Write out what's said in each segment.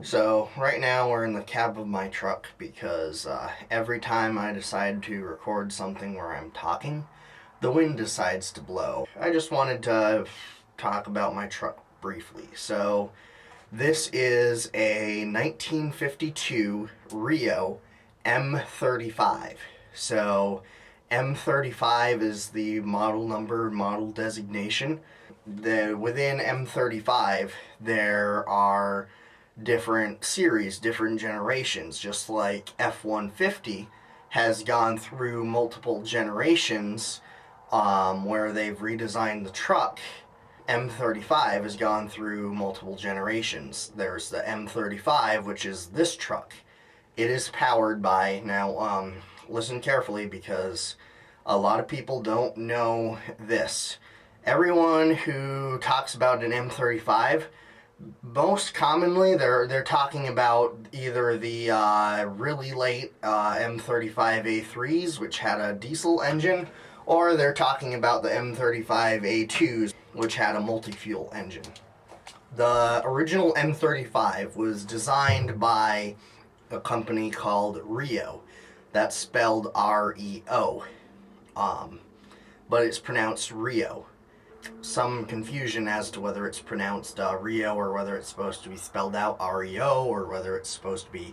So right now we're in the cab of my truck because every time I decide to record something where I'm talking, the wind decides to blow. I just wanted to talk about my truck briefly. So this is a 1952 REO M-35. So M-35 is the model number, model designation. Within M-35 there are different series, different generations, just like F-150 has gone through multiple generations where they've redesigned the truck. M-35 has gone through multiple generations. There's the M-35, which is this truck. It is powered by, now listen carefully because a lot of people don't know this. Everyone who talks about an M-35, most commonly they're talking about either the really late M35A3s, which had a diesel engine, or they're talking about the M35A2s, which had a multi-fuel engine. The original M35 was designed by a company called REO. That's spelled R-E-O, but it's pronounced REO. Some confusion as to whether it's pronounced Rio or whether it's supposed to be spelled out R-E-O or whether it's supposed to be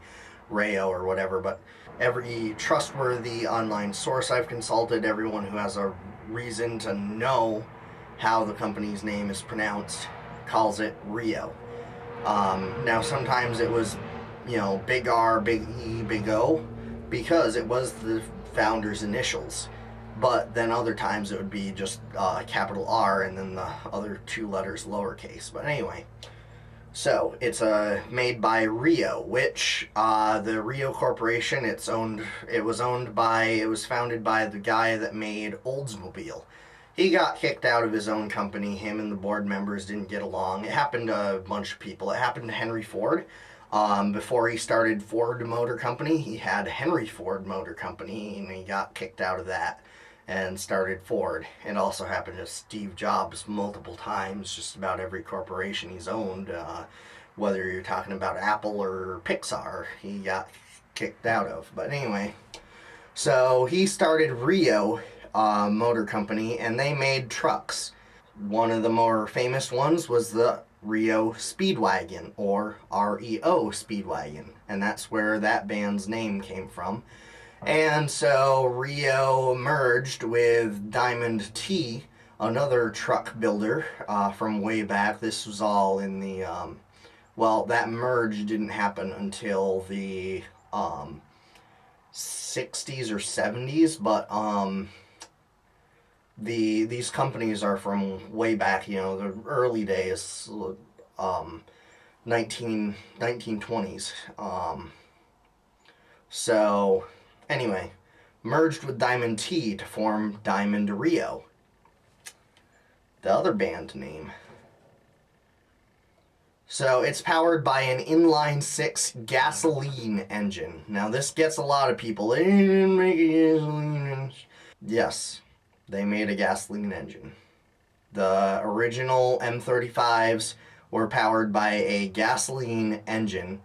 Rayo or whatever, but every trustworthy online source I've consulted, everyone who has a reason to know how the company's name is pronounced, calls it Rio. Now sometimes it was, big R, big E, big O, because it was the founder's initials. But then other times it would be just capital R and then the other two letters lowercase. But anyway, so it's made by REO, which the REO Corporation, it was founded by the guy that made Oldsmobile. He got kicked out of his own company. Him and the board members didn't get along. It happened to a bunch of people. It happened to Henry Ford. Before he started Ford Motor Company, he had Henry Ford Motor Company, and he got kicked out of that and started Ford. It also happened to Steve Jobs multiple times, just about every corporation he's owned, whether you're talking about Apple or Pixar, he got kicked out of. But anyway, so he started REO Motor Company, and they made trucks. One of the more famous ones was the REO Speedwagon, or REO Speedwagon, and that's where that band's name came from. And so REO merged with Diamond T, another truck builder from way back. This was all in the, that merge didn't happen until the 60s or 70s, but these companies are from way back, the early days, 1920s. So anyway, merged with Diamond T to form Diamond REO, the other band name. So it's powered by an inline-six gasoline engine. Now this gets a lot of people, they didn't make a gasoline engine. Yes, they made a gasoline engine. The original M35s were powered by a gasoline engine,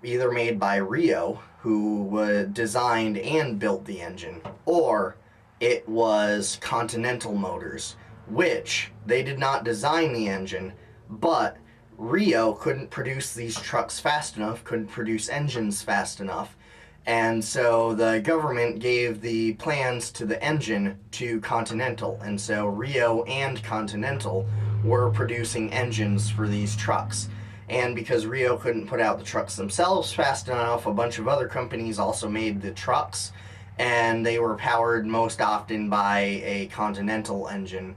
either made by REO, who designed and built the engine, or it was Continental Motors, which they did not design the engine, but REO couldn't produce these trucks fast enough, couldn't produce engines fast enough, and so the government gave the plans to the engine to Continental, and so REO and Continental were producing engines for these trucks. And because REO couldn't put out the trucks themselves fast enough, a bunch of other companies also made the trucks, and they were powered most often by a Continental engine.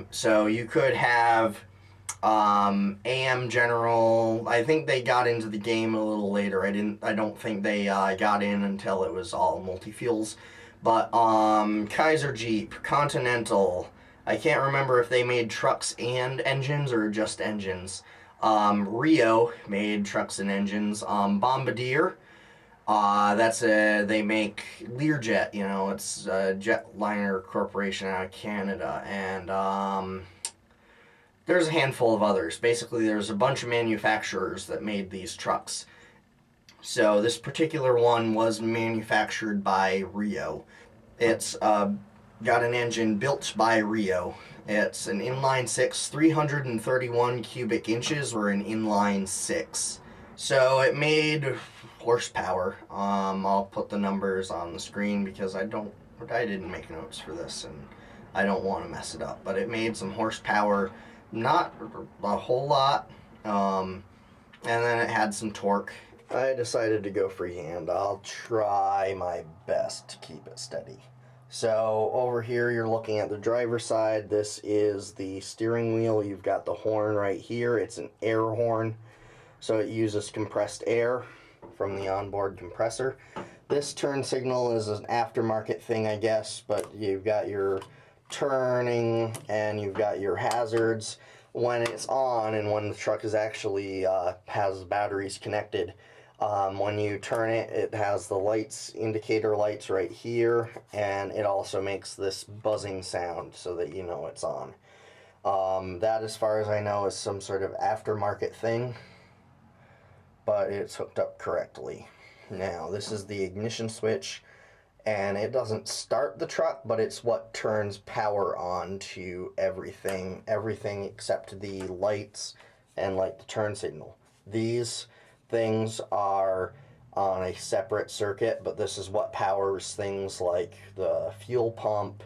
So you could have AM General. I think they got into the game a little later. I don't think they got in until it was all multi-fuels. But Kaiser Jeep, Continental, I can't remember if they made trucks and engines or just engines. REO made trucks and engines. Bombardier, they make Learjet, it's a jetliner corporation out of Canada. And there's a handful of others. Basically, there's a bunch of manufacturers that made these trucks. So this particular one was manufactured by REO. It's got an engine built by REO. It's an inline six, 331 cubic inches, or an inline six. So it made horsepower. I'll put the numbers on the screen because I didn't make notes for this and I don't want to mess it up. But it made some horsepower, not a whole lot, and then it had some torque. I decided to go freehand. I'll try my best to keep it steady. So over here you're looking at the driver's side. This is the steering wheel. You've got the horn right here. It's an air horn, so it uses compressed air from the onboard compressor. This turn signal is an aftermarket thing, I guess, but you've got your turning and you've got your hazards when it's on, and when the truck is actually has batteries connected. When you turn it, it has the lights, indicator lights right here, and it also makes this buzzing sound so that you know it's on. That, as far as I know, is some sort of aftermarket thing, but it's hooked up correctly. Now, this is the ignition switch, and it doesn't start the truck, but it's what turns power on to everything except the lights and like the turn signal. These things are on a separate circuit, but this is what powers things like the fuel pump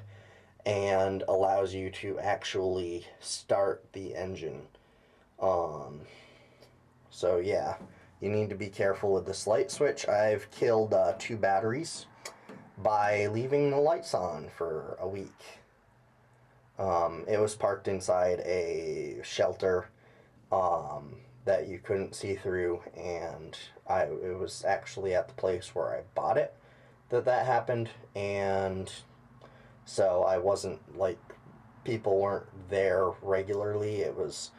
and allows you to actually start the engine. So yeah, you need to be careful with this light switch. I've killed 2 batteries by leaving the lights on for a week. It was parked inside a shelter that you couldn't see through, and it was actually at the place where I bought it that happened, and so I wasn't, like, people weren't there regularly. It was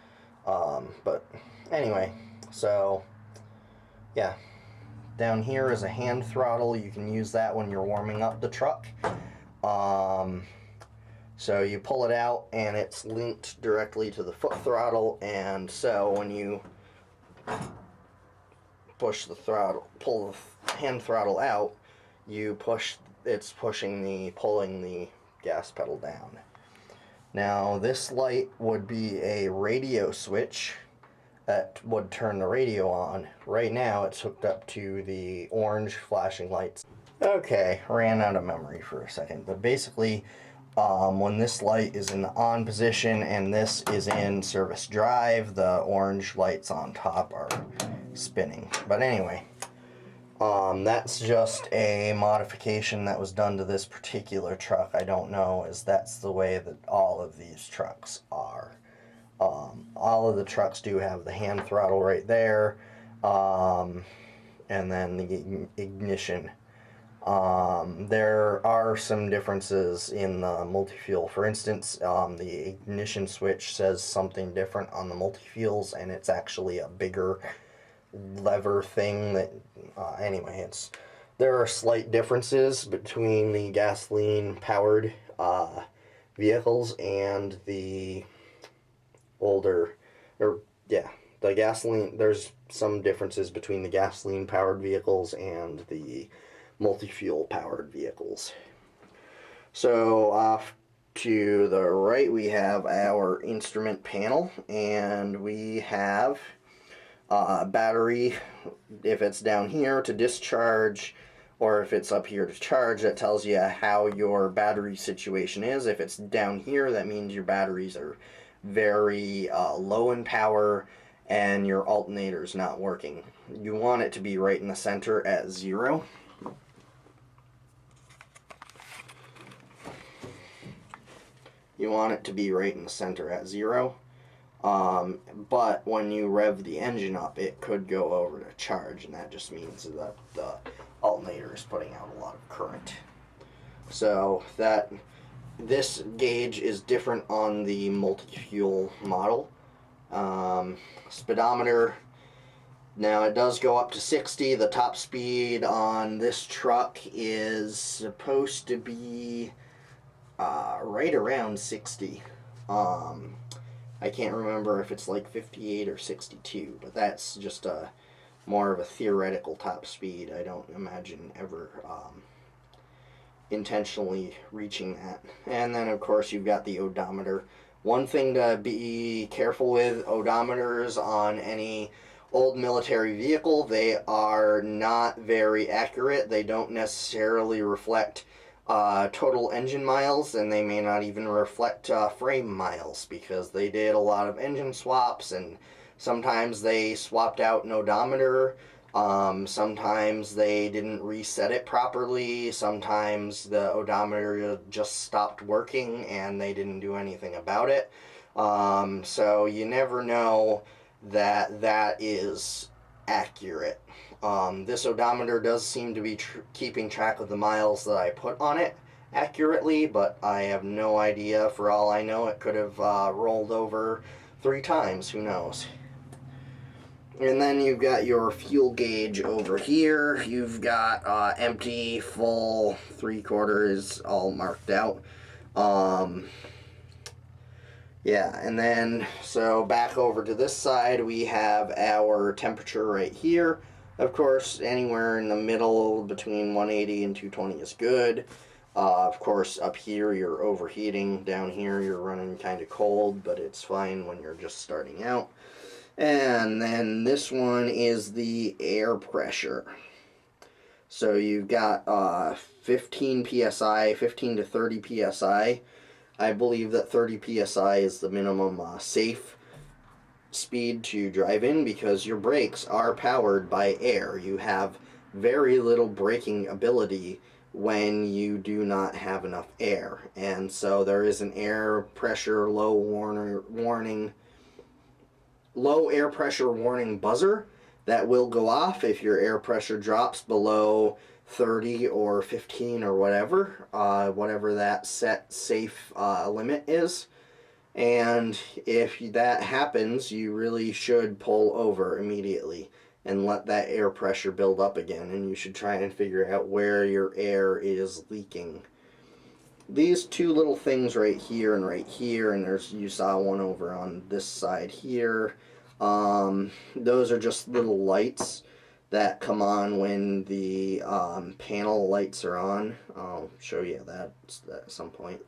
but anyway, so yeah, down here is a hand throttle. You can use that when you're warming up the truck. So you pull it out and it's linked directly to the foot throttle, and so when you push the throttle, pull the hand throttle out, it's pulling the gas pedal down. Now this light would be a radio switch that would turn the radio on. Right now it's hooked up to the orange flashing lights. Okay, ran out of memory for a second, but basically when this light is in the on position and this is in service drive, the orange lights on top are spinning. But anyway, that's just a modification that was done to this particular truck. I don't know, as that's the way that all of these trucks are. All of the trucks do have the hand throttle right there, and then the ignition. There are some differences in the multi-fuel. For instance, the ignition switch says something different on the multi-fuels, and it's actually a bigger lever thing that, anyway, there are slight differences between the gasoline-powered vehicles and the older, the gasoline. There's some differences between the gasoline-powered vehicles and the multi-fuel powered vehicles. So off to the right we have our instrument panel, and we have a battery. If it's down here to discharge, or if it's up here to charge, that tells you how your battery situation is. If it's down here, that means your batteries are very low in power and your alternator's not working. You want it to be right in the center at 0. You want it to be right in the center at 0. But when you rev the engine up, it could go over to charge, and that just means that the alternator is putting out a lot of current. So this gauge is different on the multi-fuel model. Speedometer, now it does go up to 60. The top speed on this truck is supposed to be right around 60. I can't remember if it's like 58 or 62, but that's just more of a theoretical top speed. I don't imagine ever intentionally reaching that. And then of course you've got the odometer. One thing to be careful with odometers on any old military vehicle, they are not very accurate. They don't necessarily reflect total engine miles, and they may not even reflect frame miles, because they did a lot of engine swaps, and sometimes they swapped out an odometer. Sometimes they didn't reset it properly. Sometimes the odometer just stopped working and they didn't do anything about it. So you never know that is accurate. This odometer does seem to be keeping track of the miles that I put on it accurately, but I have no idea. For all I know, it could have rolled over 3 times. Who knows? And then you've got your fuel gauge over here. You've got empty, full, 3/4 all marked out. Yeah, and then so back over to this side, we have our temperature right here. Of course, anywhere in the middle between 180 and 220 is good. Of course, up here you're overheating. Down here you're running kind of cold, but it's fine when you're just starting out. And then this one is the air pressure. So you've got 15 psi, 15 to 30 psi. I believe that 30 psi is the minimum safe speed to drive in, because your brakes are powered by air. You have very little braking ability when you do not have enough air. And so there is an air pressure low air pressure warning buzzer that will go off if your air pressure drops below 30 or 15 or whatever that set safe limit is. And if that happens, you really should pull over immediately and let that air pressure build up again, and you should try and figure out where your air is leaking. These two little things right here, and you saw one over on this side here, those are just little lights that come on when the panel lights are on. I'll show you that at some point.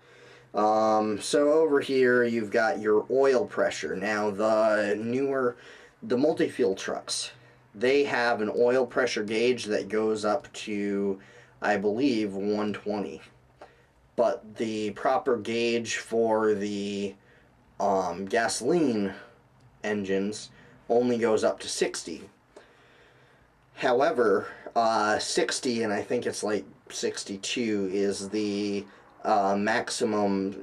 So over here you've got your oil pressure. Now the multi-fuel trucks, they have an oil pressure gauge that goes up to, I believe, 120. But the proper gauge for the gasoline engines only goes up to 60. However, 60, and I think it's like 62, is the maximum,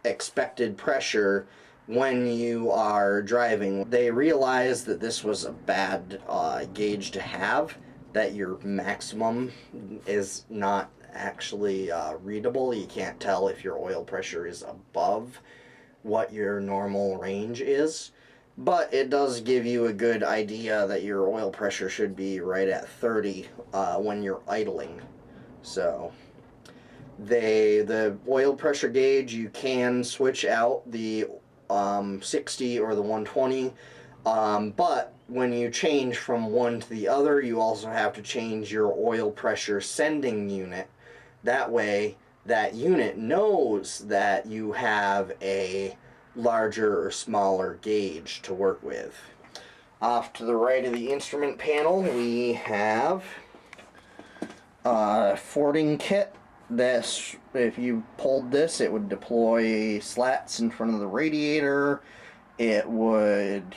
expected pressure when you are driving. They realized that this was a bad gauge to have, that your maximum is not actually readable. You can't tell if your oil pressure is above what your normal range is. But it does give you a good idea that your oil pressure should be right at 30 when you're idling. So the oil pressure gauge, you can switch out the 60 or the 120, but when you change from one to the other, you also have to change your oil pressure sending unit. That way that unit knows that you have a larger or smaller gauge to work with. Off to the right of the instrument panel, we have a fording kit. This, if you pulled this, it would deploy slats in front of the radiator. It would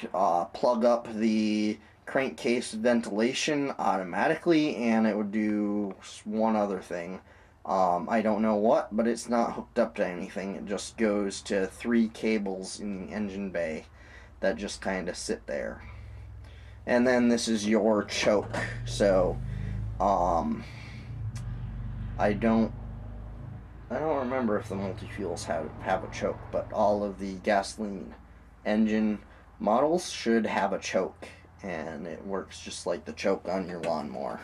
plug up the crankcase ventilation automatically, and it would do one other thing. I don't know what, but it's not hooked up to anything. It just goes to 3 cables in the engine bay that just kind of sit there. And then this is your choke. So I don't I don't remember if the multi-fuels have a choke, but all of the gasoline engine models should have a choke, and it works just like the choke on your lawnmower.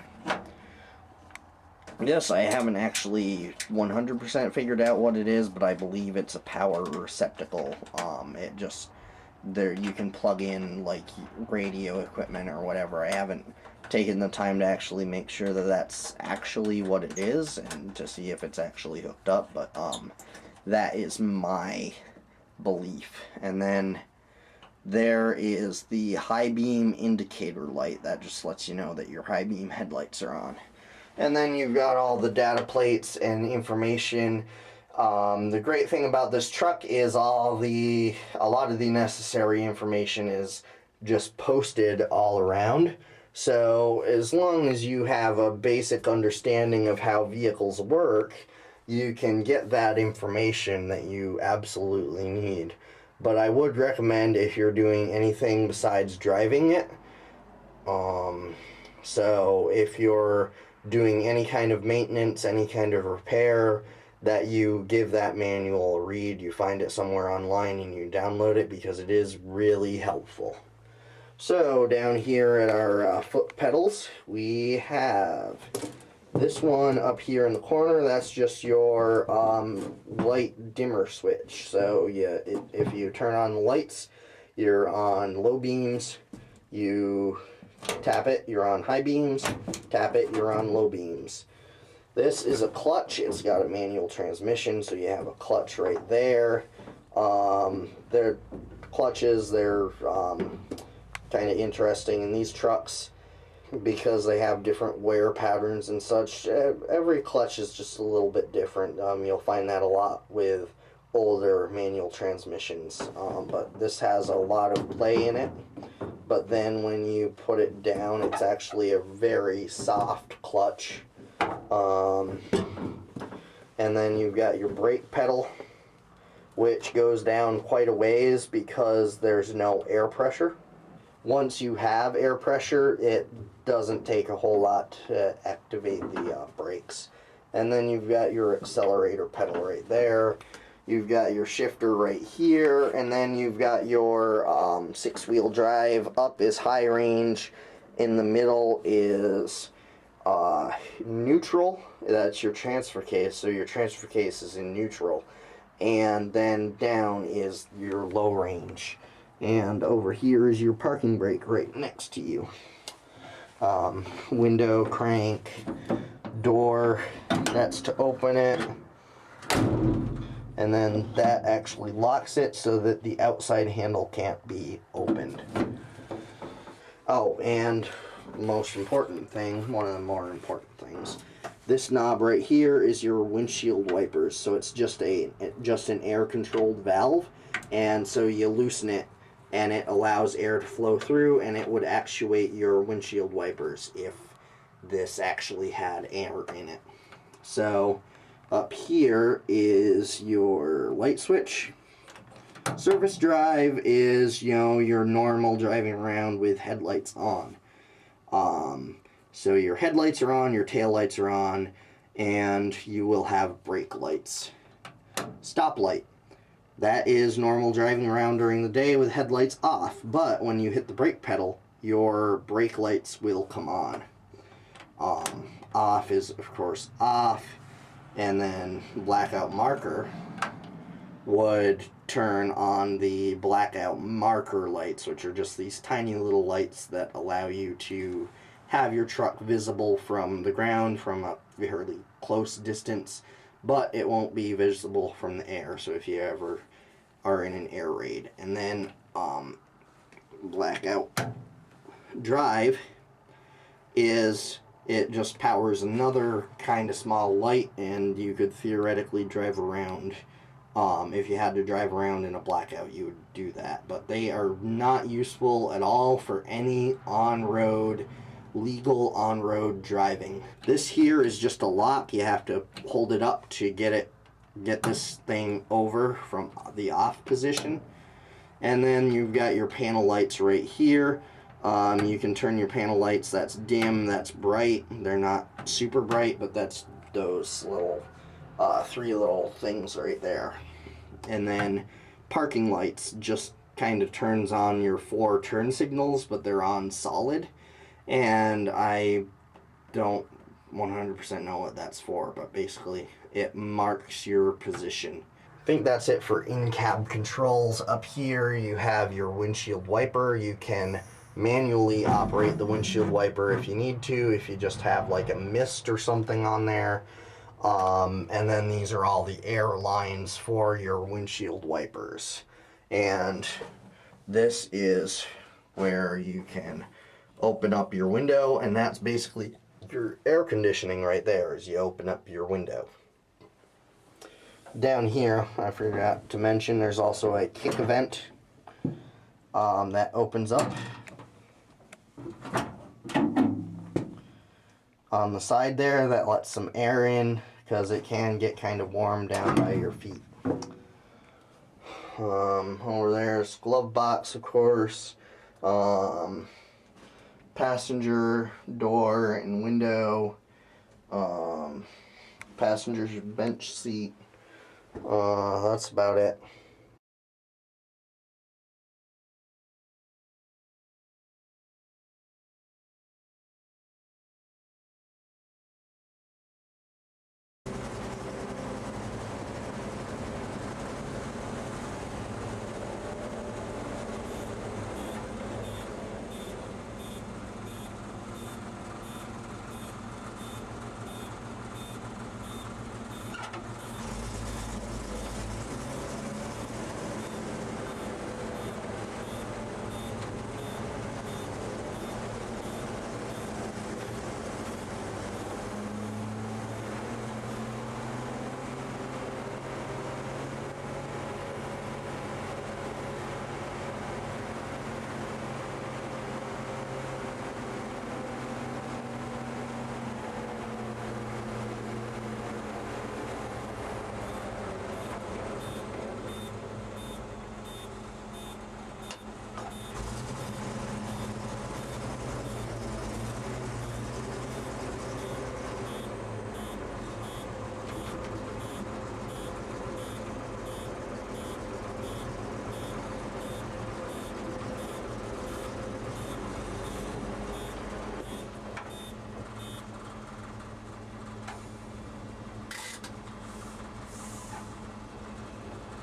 Yes, I haven't actually 100% figured out what it is, but I believe it's a power receptacle. It just, there you can plug in like radio equipment or whatever. I haven't taken the time to actually make sure that that's actually what it is and to see if it's actually hooked up, but that is my belief. And then there is the high beam indicator light that just lets you know that your high beam headlights are on. And then you've got all the data plates and information. The great thing about this truck is a lot of the necessary information is just posted all around. So as long as you have a basic understanding of how vehicles work, you can get that information that you absolutely need. But I would recommend, if you're doing anything besides driving it, so if you're doing any kind of maintenance, any kind of repair, that you give that manual a read. You find it somewhere online and you download it, because it is really helpful. So down here at our foot pedals, we have this one up here in the corner. That's just your light dimmer switch. So yeah, if you turn on the lights, you're on low beams. You tap it, you're on high beams. Tap it, you're on low beams. This is a clutch. It's got a manual transmission, so you have a clutch right there. They're clutches. They're kind of interesting in these trucks because they have different wear patterns and such. Every clutch is just a little bit different. You'll find that a lot with older manual transmissions, but this has a lot of play in it. But then when you put it down, it's actually a very soft clutch. And then you've got your brake pedal, which goes down quite a ways because there's no air pressure. Once you have air pressure, it doesn't take a whole lot to activate the brakes. And then you've got your accelerator pedal right there. You've got your shifter right here, and then you've got your 6-wheel drive. Up is high range, in the middle is neutral. That's your transfer case, so your transfer case is in neutral. And then down is your low range. And over here is your parking brake right next to you. Window, crank, door, that's to open it. And then that actually locks it so that the outside handle can't be opened. Oh, and most important thing, one of the more important things, this knob right here is your windshield wipers. So it's just an air controlled valve, and so you loosen it and it allows air to flow through, and it would actuate your windshield wipers if this actually had air in it. So up here is your light switch. Surface drive is, your normal driving around with headlights on. So your headlights are on, your tail lights are on, and you will have brake lights. Stoplight. That is normal driving around during the day with headlights off, but when you hit the brake pedal, your brake lights will come on. Off is, of course, off. And then blackout marker would turn on the blackout marker lights, which are just these tiny little lights that allow you to have your truck visible from the ground from a fairly close distance, but it won't be visible from the air, so if you ever are in an air raid. And then blackout drive is, it just powers another kind of small light, and you could theoretically drive around. If you had to drive around in a blackout, you would do that. But they are not useful at all for any on-road, legal on-road driving. This here is just a lock. You have to hold it up to get this thing over from the off position. And then you've got your panel lights right here. You can turn your panel lights, that's dim, that's bright. They're not super bright, but that's those little three little things right there. And then parking lights just kind of turns on your 4 turn signals, but they're on solid. And I don't 100% know what that's for, but basically it marks your position. I think that's it for in-cab controls. Up here you have your windshield wiper. You can manually operate the windshield wiper if you need to, if you just have like a mist or something on there. And then these are all the air lines for your windshield wipers. And this is where you can open up your window, and that's basically your air conditioning right there as you open up your window. Down here, I forgot to mention, there's also a kick vent that opens up on the side there. That lets some air in because it can get kind of warm down by your feet. Over there's glove box, of course, passenger door and window, passenger's bench seat. That's about it.